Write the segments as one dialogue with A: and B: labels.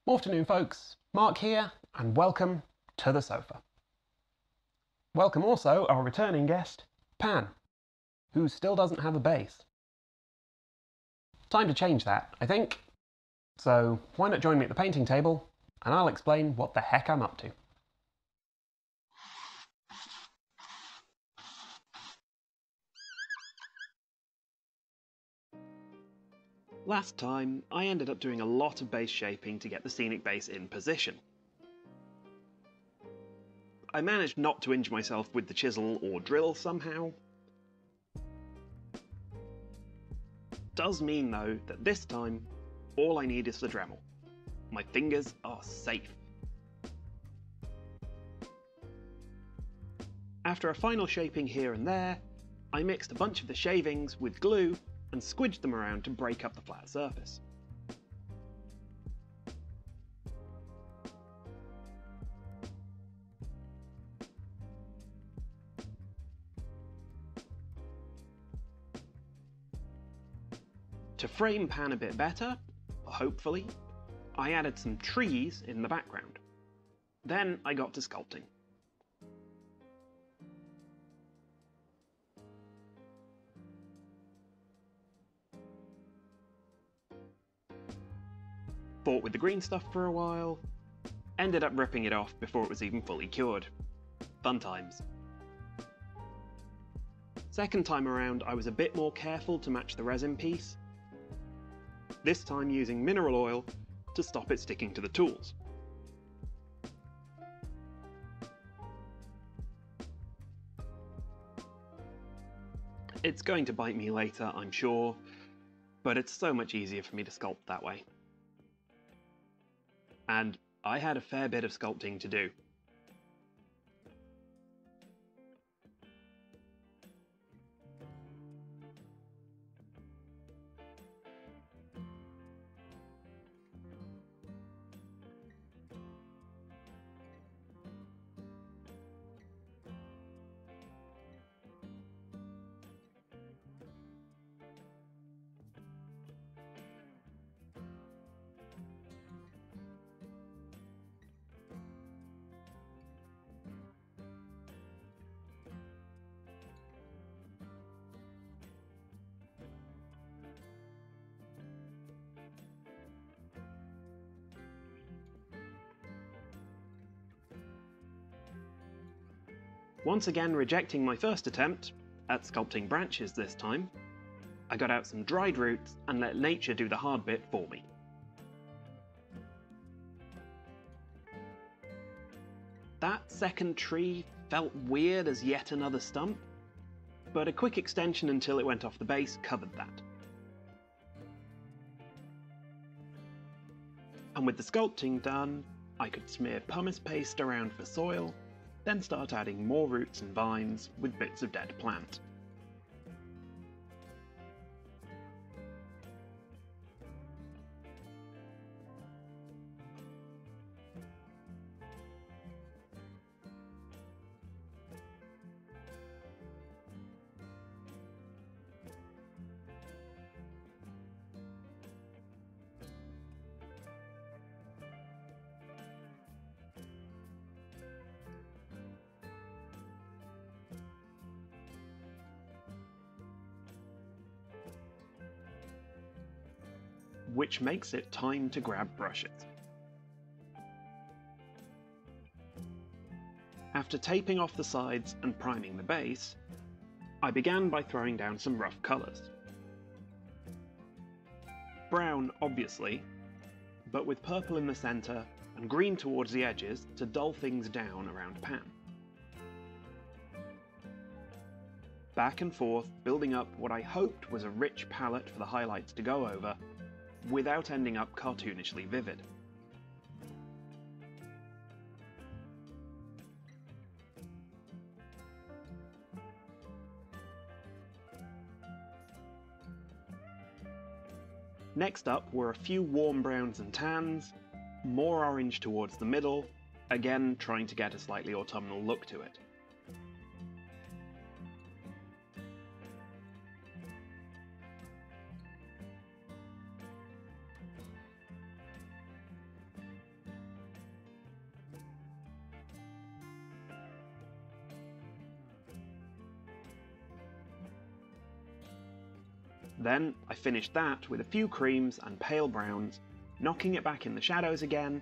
A: Afternoon folks, Mark here and welcome to the sofa. Welcome also our returning guest, Pan, who still doesn't have a bass. Time to change that, I think. So why not join me at the painting table and I'll explain what the heck I'm up to. Last time, I ended up doing a lot of base shaping to get the scenic base in position. I managed not to injure myself with the chisel or drill somehow. Does mean though that this time, all I need is the Dremel. My fingers are safe. After a final shaping here and there, I mixed a bunch of the shavings with glue and squidged them around to break up the flat surface. To frame Pan a bit better, hopefully, I added some trees in the background. Then I got to sculpting. Fought with the green stuff for a while, ended up ripping it off before it was even fully cured. Fun times. Second time around, I was a bit more careful to match the resin piece, this time using mineral oil to stop it sticking to the tools. It's going to bite me later, I'm sure, but it's so much easier for me to sculpt that way. And I had a fair bit of sculpting to do. Once again rejecting my first attempt, at sculpting branches this time, I got out some dried roots and let nature do the hard bit for me. That second tree felt weird as yet another stump, but a quick extension until it went off the base covered that. And with the sculpting done, I could smear pumice paste around for soil, then start adding more roots and vines with bits of dead plant. Which makes it time to grab brushes. After taping off the sides and priming the base, I began by throwing down some rough colours. Brown, obviously, but with purple in the centre and green towards the edges to dull things down around Pan. Back and forth, building up what I hoped was a rich palette for the highlights to go over, without ending up cartoonishly vivid. Next up were a few warm browns and tans, more orange towards the middle, again trying to get a slightly autumnal look to it. Then I finished that with a few creams and pale browns, knocking it back in the shadows again,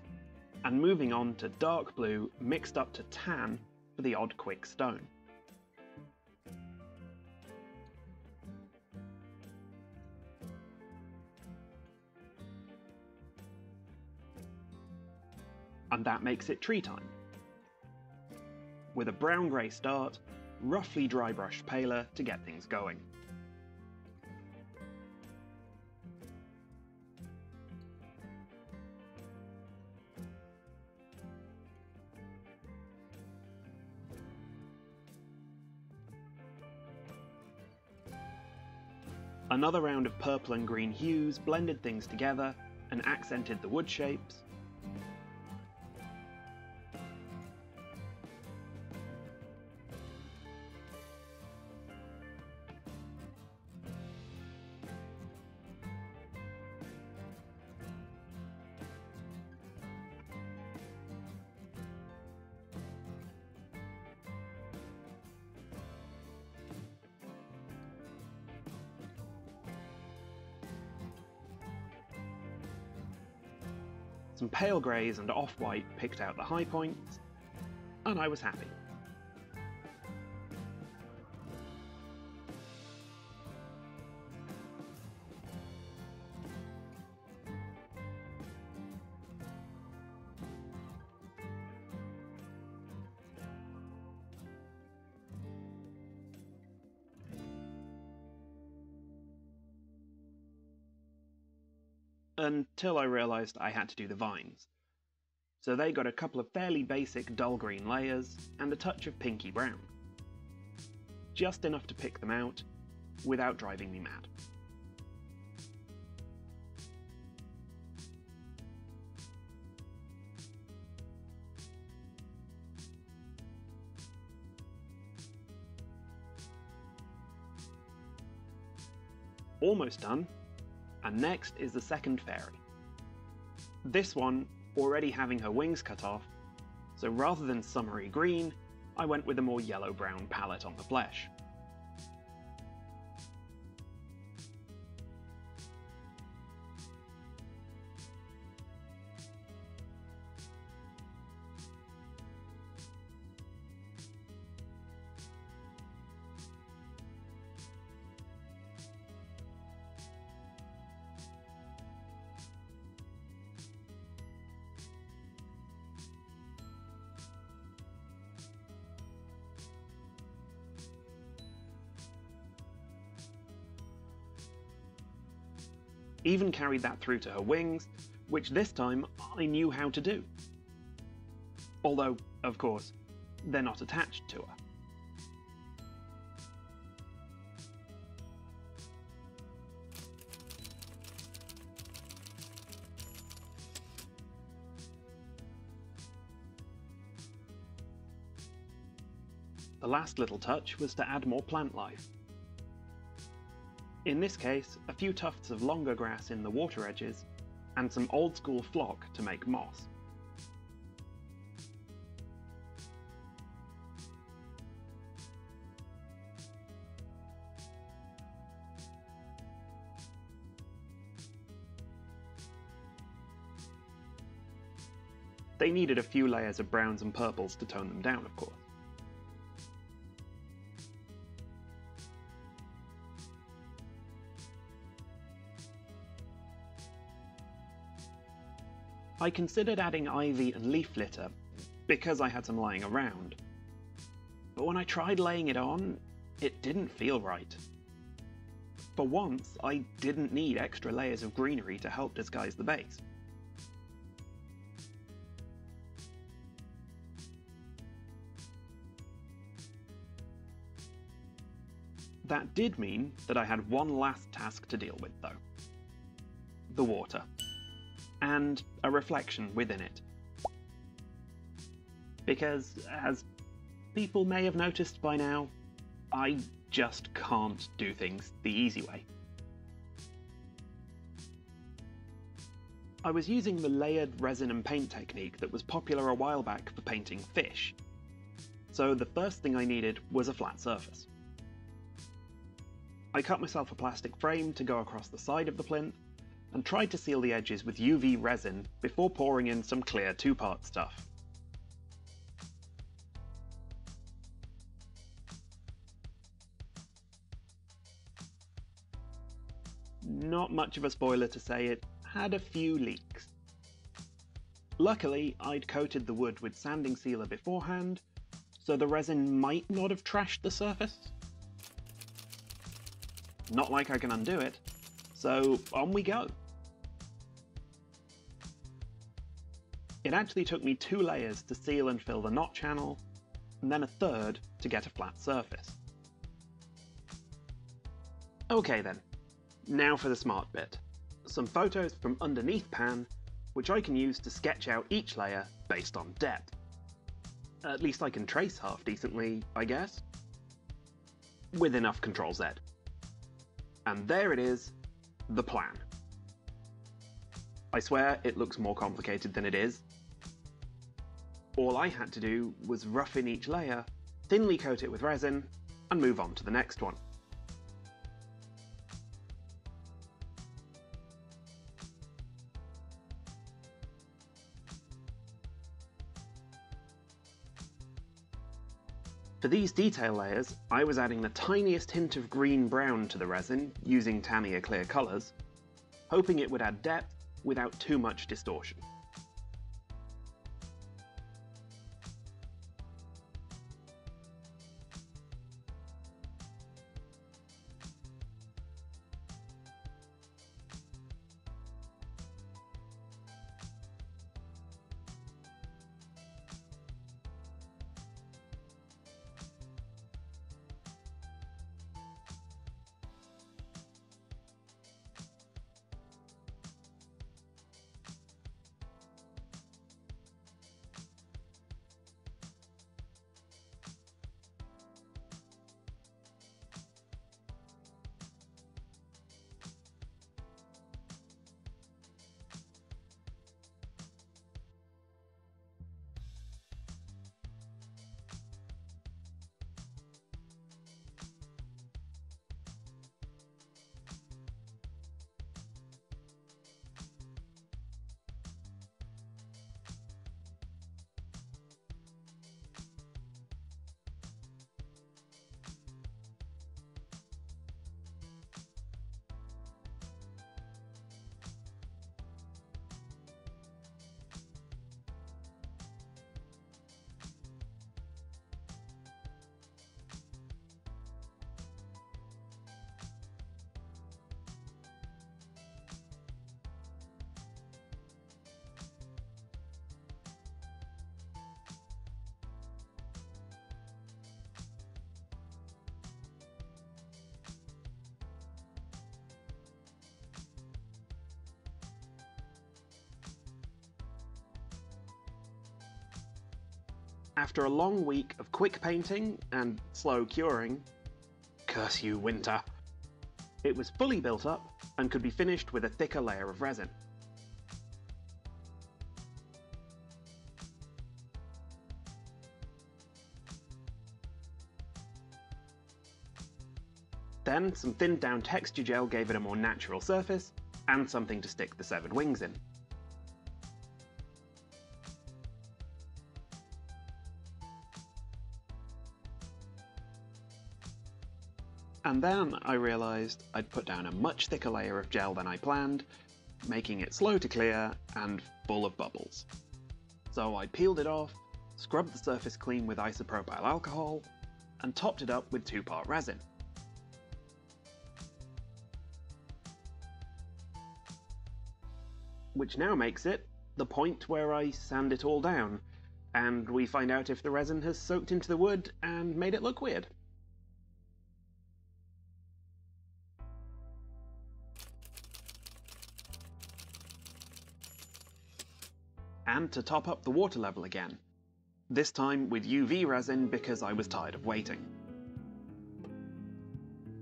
A: and moving on to dark blue mixed up to tan for the odd quick stone. And that makes it tree time. With a brown-grey start, roughly dry-brushed paler to get things going. Another round of purple and green hues blended things together and accented the wood shapes. Some pale greys and off-white picked out the high points, and I was happy. Until I realised I had to do the vines. So they got a couple of fairly basic dull green layers and a touch of pinky brown. Just enough to pick them out without driving me mad. Almost done. And next is the second fairy. This one already having her wings cut off, so rather than summery green, I went with a more yellow-brown palette on the flesh. Even carried that through to her wings, which this time I knew how to do. Although, of course, they're not attached to her. The last little touch was to add more plant life. In this case, a few tufts of longer grass in the water edges, and some old-school flock to make moss. They needed a few layers of browns and purples to tone them down, of course. I considered adding ivy and leaf litter because I had some lying around, but when I tried laying it on, it didn't feel right. For once, I didn't need extra layers of greenery to help disguise the base. That did mean that I had one last task to deal with, though. The water. And a reflection within it. Because, as people may have noticed by now, I just can't do things the easy way. I was using the layered resin and paint technique that was popular a while back for painting fish, so the first thing I needed was a flat surface. I cut myself a plastic frame to go across the side of the plinth, and tried to seal the edges with UV resin before pouring in some clear 2-part stuff. Not much of a spoiler to say it had a few leaks. Luckily, I'd coated the wood with sanding sealer beforehand, so the resin might not have trashed the surface. Not like I can undo it, so on we go. It actually took me 2 layers to seal and fill the knot channel, and then a 3rd to get a flat surface. Okay then, now for the smart bit. Some photos from underneath Pan, which I can use to sketch out each layer based on depth. At least I can trace half decently, I guess. With enough Ctrl-Z. And there it is, the plan. I swear it looks more complicated than it is. All I had to do was rough in each layer, thinly coat it with resin, and move on to the next one. For these detail layers, I was adding the tiniest hint of green-brown to the resin, using Tamiya clear colours, hoping it would add depth without too much distortion. After a long week of quick painting and slow curing, curse you, winter, it was fully built up and could be finished with a thicker layer of resin. Then some thinned down texture gel gave it a more natural surface and something to stick the severed wings in. And then I realised I'd put down a much thicker layer of gel than I planned, making it slow to clear and full of bubbles. So I peeled it off, scrubbed the surface clean with isopropyl alcohol, and topped it up with 2-part resin. Which now makes it the point where I sand it all down, and we find out if the resin has soaked into the wood and made it look weird. And to top up the water level again, this time with UV resin because I was tired of waiting.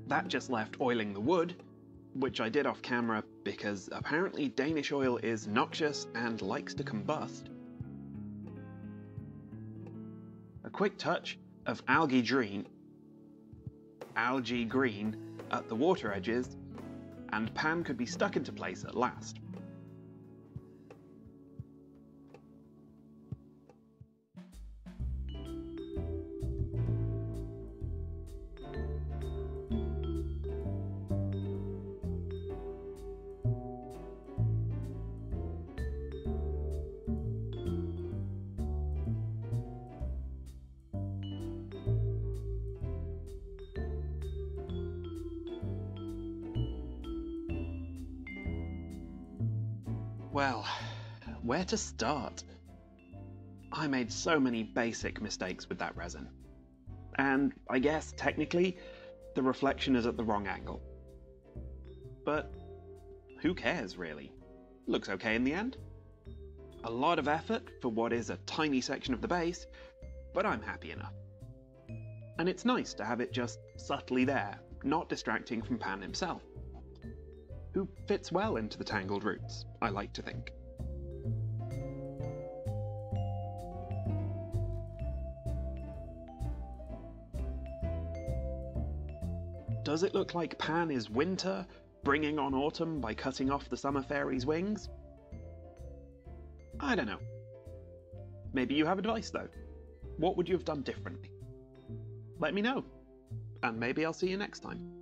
A: That just left oiling the wood, which I did off camera because apparently Danish oil is noxious and likes to combust. A quick touch of algae green at the water edges, and Pan could be stuck into place at last. Well, where to start? I made so many basic mistakes with that resin. And I guess, technically, the reflection is at the wrong angle. But who cares, really? Looks okay in the end. A lot of effort for what is a tiny section of the base, but I'm happy enough. And it's nice to have it just subtly there, not distracting from Pan himself, who fits well into the tangled roots, I like to think. Does it look like Pan is winter, bringing on autumn by cutting off the summer fairy's wings? I don't know. Maybe you have advice though. What would you have done differently? Let me know, and maybe I'll see you next time.